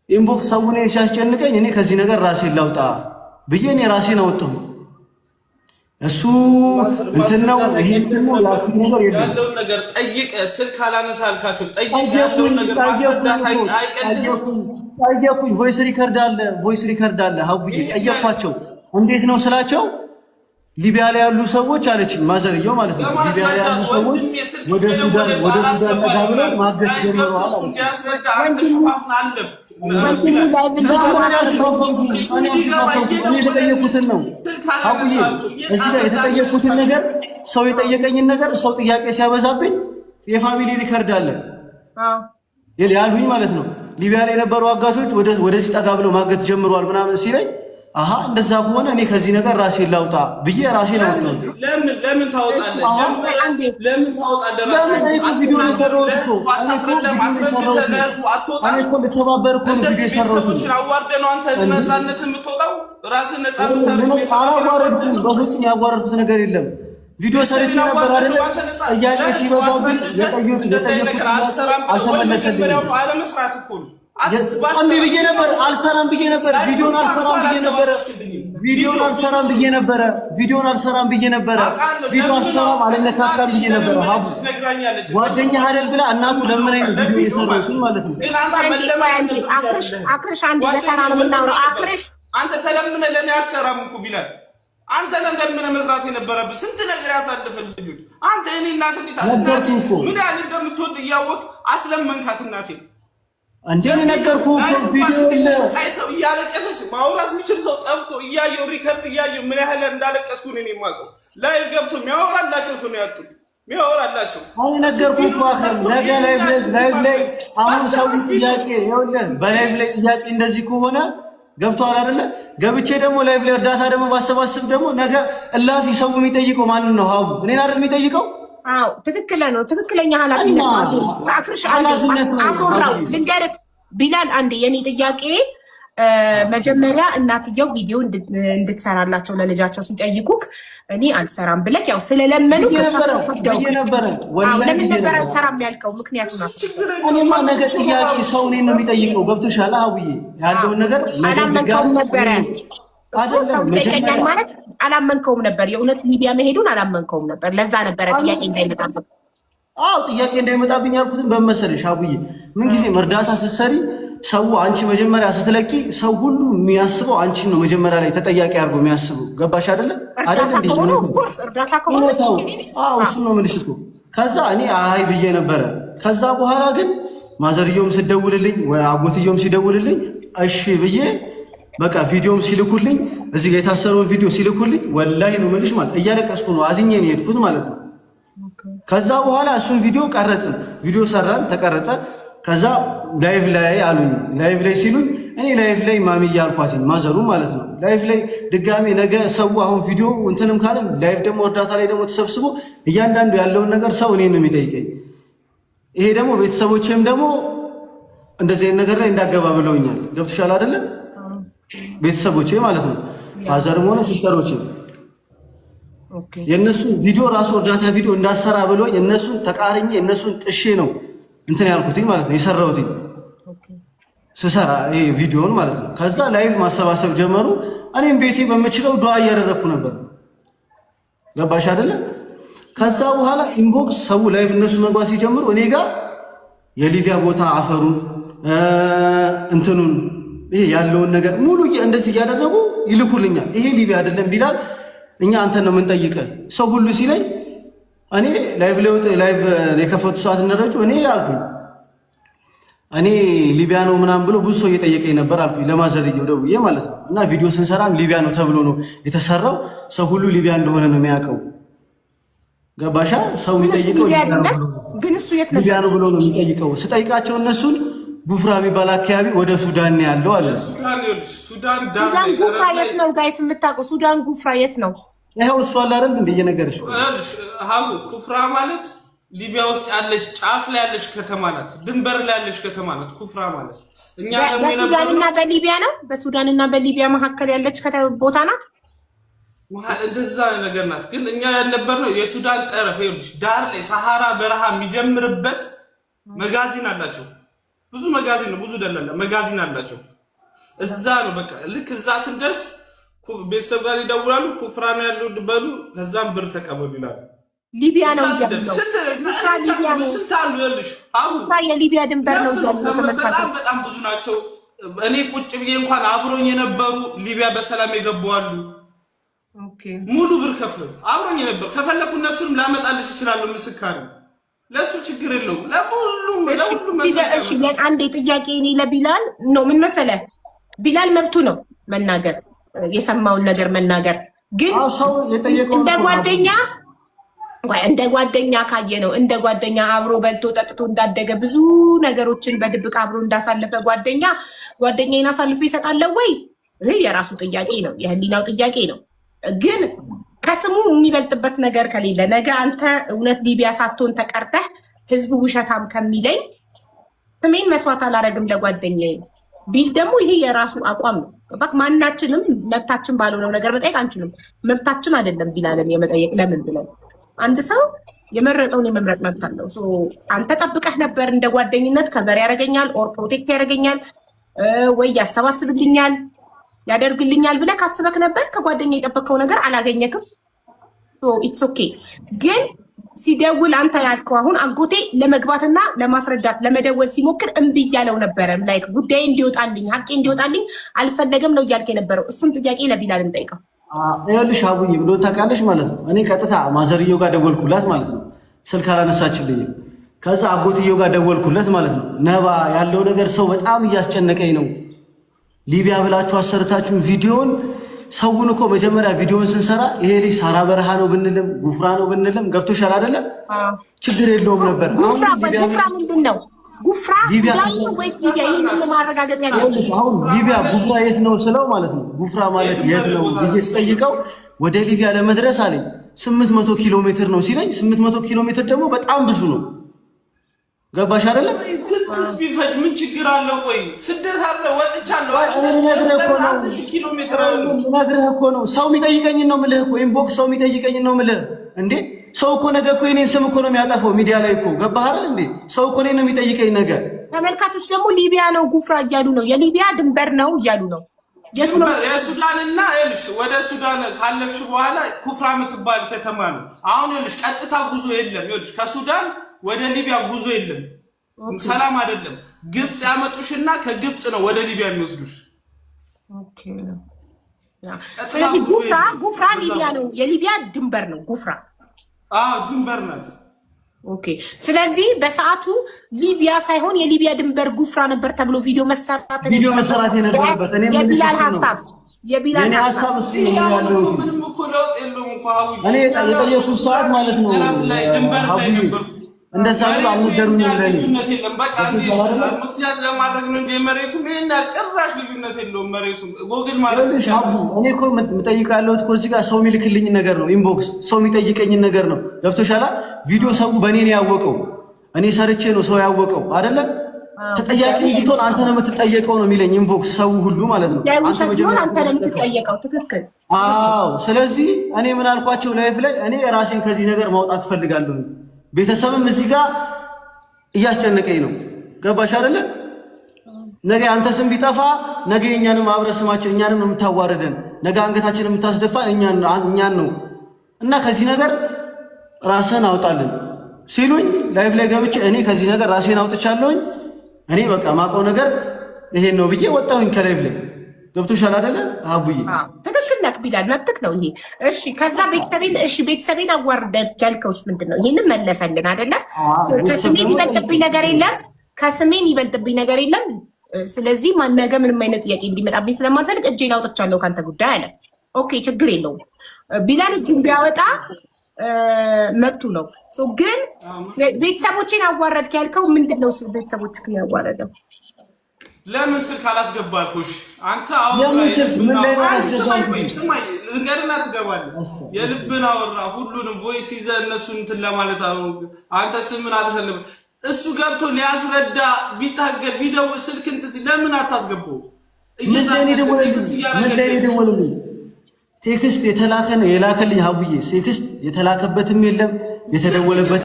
ኢንቦክስ ሰውኔ ሲያስጨንቀኝ እኔ ከዚህ ነገር ራሴን ላውጣ ብዬ እኔ ራሴን አወጣሁ። እሱ እንትን ነው ይሄ ነው ነገር ያለው ነገር ጠይቀ ስልክ አላነሳልካቸው ጠይቀ ያለው ነገር ማስረዳት ጠየቁኝ። ቮይስ ሪከርድ አለ ሀቡዬ ጠየኳቸው። እንዴት ነው ስላቸው ሊቢያ ላይ ያሉ ሰዎች አለች ማዘርየው ማለት ነው። ሊቢያ ላይ ያሉ ሰዎች ወደ ሱዳን ተጋብለው ማገዝ ጀምረዋል አለች። የተጠየቁትን ነው አቡዬ እዚህ ጋር የተጠየቁትን ነገር ሰው የጠየቀኝን ነገር ሰው ጥያቄ ሲያበዛብኝ የፋሚሊ ሪከርድ አለ ያሉኝ ማለት ነው። ሊቢያ ላይ የነበሩ አጋሾች ወደዚህ ጠጋ ብለው ማገት ጀምረዋል ምናምን ሲለኝ አሃ እንደዛ ከሆነ እኔ ከዚህ ነገር ራሴን ላውጣ ብዬ ራሴን አወጣሁ። ለምን ታወጣለህ? ለምን ታወጣለህ? ራስህን ልተባበር እኮ ነው ቪዲዮ የሰራሁት። አዋርደህ ነው አንተ ነፃነትን የምትወጣው? ራስህን ነፃ አላዋረድኩም። በፍጹም ያዋረድኩት ነገር የለም። ቪዲዮ ሰርቼ ነበር አይደል? ጥያቄ ሲበዛብኝ የጠየቁት አልሰራም አለመስራት እኮ ነው። አንዴ ብዬ ነበር አልሰራም ብዬ ነበር። ቪዲዮን አልሰራም ብዬ ነበር። ቪዲዮ አልሰራም አልነካካም ብዬ ነበር። ጓደኛ አይደል ብላ እናቱ ለምን ቪዲዮ የሰራሁት ማለት ነው። አክርሽ አንዴ በተራ ነው የምናወራው። አክርሽ አንተ ተለምነህ ለኔ አሰራም እኮ ቢላል አንተ ለምን መስራት የነበረብህ ስንት ነገር ያሳልፈል ልጅ አንተ እኔ እናት እንዴት አስነገርኩ ምን ያህል እንደምትወድ እያወቅ አስለመንካት እናቴ እንዴ ነገርኩህ እኮ ቪዲዮ አይተው እያለቀሰች ማውራት የሚችል ሰው ጠፍቶ እያየው ሪከርድ እያየው ምን ያህል እንዳለቀስኩ እኔ የማውቀው ላይቭ ገብቶ የሚያወራላቸው ሰው ነው ያጡት የሚያወራላቸው አሁን ነገርኩህ እኮ ነገ ላይቭ ላይ አሁን ሰው ጥያቄ ይኸውልህ በላይቭ ላይ ጥያቄ እንደዚህ ከሆነ ገብቷል አይደለ? ገብቼ ደግሞ ላይቭ ላይ እርዳታ ደግሞ ባሰባስብ ደግሞ ነገ እላፊ ሰው የሚጠይቀው ማንን ነው? ሀቡ እኔን አይደል የሚጠይቀው? አዎ ትክክል ነው። ትክክለኛ ኃላፊነት ነው። አክርሽ አሶራው ልንገርህ ቢላል አንዴ የኔ ጥያቄ መጀመሪያ እናትየው ቪዲዮ እንድትሰራላቸው ለልጃቸው ሲጠይቁክ እኔ አልሰራም ብለክ ያው ስለለመኑ ከሳቸው ፈደው ነበር። ለምን ነበር አልሰራም ያልከው? ምክንያቱ ነው። እኔማ ነገ ጥያቄ ሰው እኔን ነው የሚጠይቀው። ገብቶሻል ሀቡዬ? ያለውን ነገር አላመንከውም ነበረ ሰው ይጠይቀኛል ማለት አላመንከውም ነበር። የእውነት ሊቢያ መሄዱን አላመንከውም ነበር። ለዛ ነበረ ጥያቄ እንዳይመጣብኝ። አዎ ጥያቄ እንዳይመጣብኝ ያልኩትን በመሰለሽ ሀቡዬ ምን ጊዜም እርዳታ ስትሰሪ ሰው አንቺ መጀመሪያ ስትለቂ ሰው ሁሉ የሚያስበው አንቺን ነው መጀመሪያ ላይ ተጠያቂ አድርጎ የሚያስበው። ገባሽ አይደለ? አይደል እንዴ? እርዳታ ከሆነ አዎ እሱ ነው የምልሽ እኮ። ከዛ እኔ አይ ብዬ ነበረ። ከዛ በኋላ ግን ማዘርየውም ሲደውልልኝ ወይ አጎትየውም ሲደውልልኝ እሺ ብዬ በቃ ቪዲዮም ሲልኩልኝ እዚህ ጋር የታሰረውን ቪዲዮ ሲልኩልኝ ወላሂ ነው የምልሽ ማለት እያለቀስኩ ነው አዝኜ ነው የሄድኩት ማለት ነው። ከዛ በኋላ እሱን ቪዲዮ ቀረጽን። ቪዲዮ ሰራን፣ ተቀረጸ። ከዛ ላይቭ ላይ አሉኝ። ላይቭ ላይ ሲሉኝ እኔ ላይቭ ላይ ማሚ እያልኳትኝ ማዘሩ ማለት ነው። ላይቭ ላይ ድጋሜ ነገ ሰው አሁን ቪዲዮ እንትንም ካለ ላይቭ ደግሞ እርዳታ ላይ ደግሞ ተሰብስቦ እያንዳንዱ ያለውን ነገር ሰው እኔን ነው የሚጠይቀኝ። ይሄ ደግሞ ቤተሰቦችም ደግሞ እንደዚህ አይነት ነገር ላይ እንዳገባ ብለውኛል። ገብቶሻል አይደለ? ቤተሰቦቼ ማለት ነው ፋዘርም ሆነ ሲስተሮቼ የእነሱን ቪዲዮ ራሱ እርዳታ ቪዲዮ እንዳሰራ ብሎኝ እነሱን ተቃርኜ እነሱን ጥሼ ነው እንትን ያልኩትኝ ማለት ነው የሰራሁትኝ ስሰራ ይሄ ቪዲዮን ማለት ነው። ከዛ ላይቭ ማሰባሰብ ጀመሩ። እኔም ቤቴ በምችለው ዱዓ እያደረኩ ነበር። ገባሽ አይደለ? ከዛ በኋላ ኢንቦክስ ሰው ላይቭ እነሱ መግባት ሲጀምሩ እኔ ጋር የሊቢያ ቦታ አፈሩን እንትኑን ይሄ ያለውን ነገር ሙሉ እንደዚህ እያደረጉ ይልኩልኛል። ይሄ ሊቢያ አይደለም ቢላል እኛ አንተን ነው የምንጠይቀህ ሰው ሁሉ ሲለኝ እኔ ላይቭ ለውጥ ላይቭ የከፈቱ ሰዓት እንደረጁ እኔ አልኩኝ እኔ ሊቢያ ነው ምናምን ብሎ ብዙ ሰው እየጠየቀኝ ነበር አልኩኝ ለማዘርየው ደውዬ ማለት ነው። እና ቪዲዮ ስንሰራም ሊቢያ ነው ተብሎ ነው የተሰራው። ሰው ሁሉ ሊቢያ እንደሆነ ነው የሚያውቀው። ገባሻ? ሰው የሚጠይቀው ሊቢያ ነው ብሎ ነው የሚጠይቀው። ስጠይቃቸው እነሱን ጉፍራ የሚባል አካባቢ ወደ ሱዳን ያለው አለ። ሱዳን ጉፍራ የት ነው ጋይስ የምታውቀው? ሱዳን ጉፍራ የት ነው? ይሄው እሱ አለ አይደል እንደ እየነገርሽ ሀቡ ኩፍራ ማለት ሊቢያ ውስጥ ያለች ጫፍ ላይ ያለች ከተማ ናት። ድንበር ላይ ያለች ከተማ ናት ኩፍራ ማለት። እኛ ደግሞ በሱዳንና በሊቢያ ነው። በሱዳንና በሊቢያ መካከል ያለች ቦታ ናት። እንደዛ ነገር ናት። ግን እኛ ያልነበርነው የሱዳን ጠረፍ ይኸውልሽ ዳር ላይ ሰሃራ በረሃ የሚጀምርበት መጋዚን አላቸው። ብዙ መጋዚን ነው ብዙ ደላላ መጋዚን አላቸው እዛ ነው በቃ ልክ እዛ ስንደርስ ቤተሰብ ጋር ይደውላሉ ኩፍራ ነው ያለው በሉ ከዛም ብር ተቀበሉ ይላሉ ሊቢያ ነው የሊቢያ ድንበር ነው በጣም ብዙ ናቸው እኔ ቁጭ ብዬ እንኳን አብሮኝ የነበሩ ሊቢያ በሰላም የገባዋሉ ሙሉ ብር ከፍለው አብሮኝ የነበሩ ከፈለኩ እነሱንም ላመጣልሽ ይችላል ምስካር ለሱ ችግር የለው ለሁሉም እሺ አንዴ ጥያቄ እኔ ለቢላል ነው ምን መሰለህ ቢላል መብቱ ነው መናገር የሰማውን ነገር መናገር ግን እንደ ጓደኛ ካየ ነው እንደ ጓደኛ አብሮ በልቶ ጠጥቶ እንዳደገ ብዙ ነገሮችን በድብቅ አብሮ እንዳሳለፈ ጓደኛዬን አሳልፎ ይሰጣል ወይ ይሄ የራሱ ጥያቄ ነው የህሊናው ጥያቄ ነው ግን ከስሙ የሚበልጥበት ነገር ከሌለ ነገ አንተ እውነት ሊቢያ ሳትሆን ተቀርተህ ህዝቡ ውሸታም ከሚለኝ ስሜን መስዋዕት አላረግም ለጓደኛዬ ቢል ደግሞ ይሄ የራሱ አቋም ነው ባክ ማናችንም መብታችን ባልሆነው ነገር መጠየቅ አንችልም መብታችን አይደለም ቢላለም የመጠየቅ ለምን ብለን አንድ ሰው የመረጠውን የመምረጥ መብት አለው አንተ ጠብቀህ ነበር እንደ ጓደኝነት ከበር ያደርገኛል ኦር ፕሮቴክት ያደርገኛል ወይ ያሰባስብልኛል ያደርግልኛል ብለህ ካስበክ ነበር ከጓደኛ የጠበቀው ነገር አላገኘክም ኢትስ ኦኬ ግን ሲደውል አንተ ያልከው አሁን አጎቴ ለመግባትና ለማስረዳት ለመደወል ሲሞክር እምቢ ያለው ነበር ላይክ ጉዳይ እንዲወጣልኝ ሀቄ እንዲወጣልኝ አልፈለገም ነው ያልከ የነበረው እሱም ጥያቄ ለቢላል እንጠይቀው ይኸውልሽ አቡዬ ብሎ ታውቃለሽ ማለት ነው እኔ ቀጥታ ማዘርየው ጋር ደወልኩላት ማለት ነው ስልክ አላነሳችልኝም ከዛ አጎትየው ጋር ደወልኩለት ማለት ነው ነባ ያለው ነገር ሰው በጣም እያስጨነቀኝ ነው ሊቢያ ብላችሁ አሰርታችሁ ቪዲዮን ሰውን እኮ መጀመሪያ ቪዲዮን ስንሰራ ይሄ ልጅ ሳራ በረሃ ነው ብንልም ጉፍራ ነው ብንልም ገብቶሻል አይደለ ችግር የለውም ነበር ጉፍራ ምንድነው ጉፍራ ዳኒ ወይስ ሊቢያ ይሄን ለማረጋገጥ ያለው አሁን ሊቢያ ጉፍራ የት ነው ስለው ማለት ነው ጉፍራ ማለት የት ነው ብዬ ስጠይቀው ወደ ሊቢያ ለመድረስ አለኝ 800 ኪሎ ሜትር ነው ሲለኝ 800 ኪሎ ሜትር ደግሞ በጣም ብዙ ነው ገባሽ አይደለ ትንሽ ቢፈጅ ምን ችግር አለው ወይ ስደት አለ ወጥቻለሁ ኪሎ ሜትር ነግረህ እኮ ነው ሰው የሚጠይቀኝ ነው ምልህ እኮ ኢንቦክስ ሰው የሚጠይቀኝ ነው ምልህ እንዴ ሰው እኮ ነገ እኮ የኔን ስም እኮ ነው የሚያጠፋው ሚዲያ ላይ እኮ ገባህ አይደል እንዴ ሰው እኮ እኔን ነው የሚጠይቀኝ ነገ ተመልካቾች ደግሞ ሊቢያ ነው ጉፍራ እያሉ ነው የሊቢያ ድንበር ነው እያሉ ነው የሱዳንና ይልሽ ወደ ሱዳን ካለፍሽ በኋላ ኩፍራ የምትባል ከተማ ነው አሁን ይልሽ ቀጥታ ጉዞ የለም ይልሽ ከሱዳን ወደ ሊቢያ ጉዞ የለም ሰላም አይደለም ግብጽ ያመጡሽና ከግብጽ ነው ወደ ሊቢያ የሚወስዱሽ ኦኬ ስለዚህ ጉፍራ ሊቢያ ነው የሊቢያ ድንበር ነው ጉፍራ ድንበር ናት ኦኬ ስለዚህ በሰዓቱ ሊቢያ ሳይሆን የሊቢያ ድንበር ጉፍራ ነበር ተብሎ ቪዲዮ መሰራት የነበረበት የቢላል ሀሳብ እሱ ያለው ምንም እኮ ለውጥ የለውም እኮ እኔ የጠየኩት ሰዓት ማለት ነው ድንበር ላይ ነበር እንደዛ ብሎ አልነገሩኝ ለኔ ልዩነት የለም በቃ እንዴ ምክንያት ለማድረግ ነው እንደ መሬቱ ምን ጭራሽ ልዩነት የለውም መሬቱ ጎግል ማለት ነው እኔ እኮ የምጠይቃለሁ እኮ እዚህ ጋር ሰው የሚልክልኝ ነገር ነው ኢንቦክስ ሰው የሚጠይቀኝ ነገር ነው ገብቶሻል ቪዲዮ ሰው በኔ ነው ያወቀው እኔ ሰርቼ ነው ሰው ያወቀው አይደለ ተጠያቂ እንድትሆን አንተ ነው የምትጠየቀው ነው የሚለኝ ኢንቦክስ ሰው ሁሉ ማለት ነው አንተ ነው የምትጠየቀው ትክክል ስለዚህ እኔ ምን አልኳቸው ላይፍ ላይ እኔ ራሴን ከዚህ ነገር ማውጣት ፈልጋለሁ ቤተሰብም እዚህ ጋር እያስጨነቀኝ ነው ገባሽ አይደለ ነገ አንተ ስም ቢጠፋ ነገ እኛንም አብረህ ስማችን እኛንም ነው የምታዋርደን ነገ አንገታችንን የምታስደፋን እኛን ነው እና ከዚህ ነገር ራስህን አውጣልን ሲሉኝ ላይቭ ላይ ገብቼ እኔ ከዚህ ነገር ራሴን አውጥቻለሁኝ እኔ በቃ ማውቀው ነገር ይሄን ነው ብዬ ወጣሁኝ ከላይቭ ላይ ገብቶሻል አይደለ አቡዬ ትክክል ነህ ቢላል መብትክ ነው ይሄ እሺ ከዛ ቤተሰቤን አዋርደህ ያልከውስ ምንድነው ይሄንን መለሰልን አይደለ ከስሜን ይበልጥብኝ ነገር የለም ስለዚህ ማነገ ምንም አይነት ጥያቄ እንዲመጣብኝ ስለማልፈልግ እጄን አውጥቻለሁ ካንተ ጉዳይ አለ ኦኬ ችግር የለውም ቢላል እጁን ቢያወጣ መብቱ ነው ግን ቤተሰቦችን አዋረድክ ያልከው ምንድነው ቤተሰቦችን ያዋረደው ለምን ስልክ አላስገባልኩሽ አንተ አሁን ስማይ ልንገርና ትገባለህ የልብን አወራ ሁሉንም ቮይስ ይዘህ እነሱን እንትን ለማለት አንተ ስምን አትፈልም እሱ ገብቶ ሊያስረዳ ቢታገል ቢደውል ስልክ እንትን ለምን አታስገባው ቴክስት የተላከ ነው የላከልኝ ሀቡዬ ቴክስት የተላከበትም የለም የተደወለበት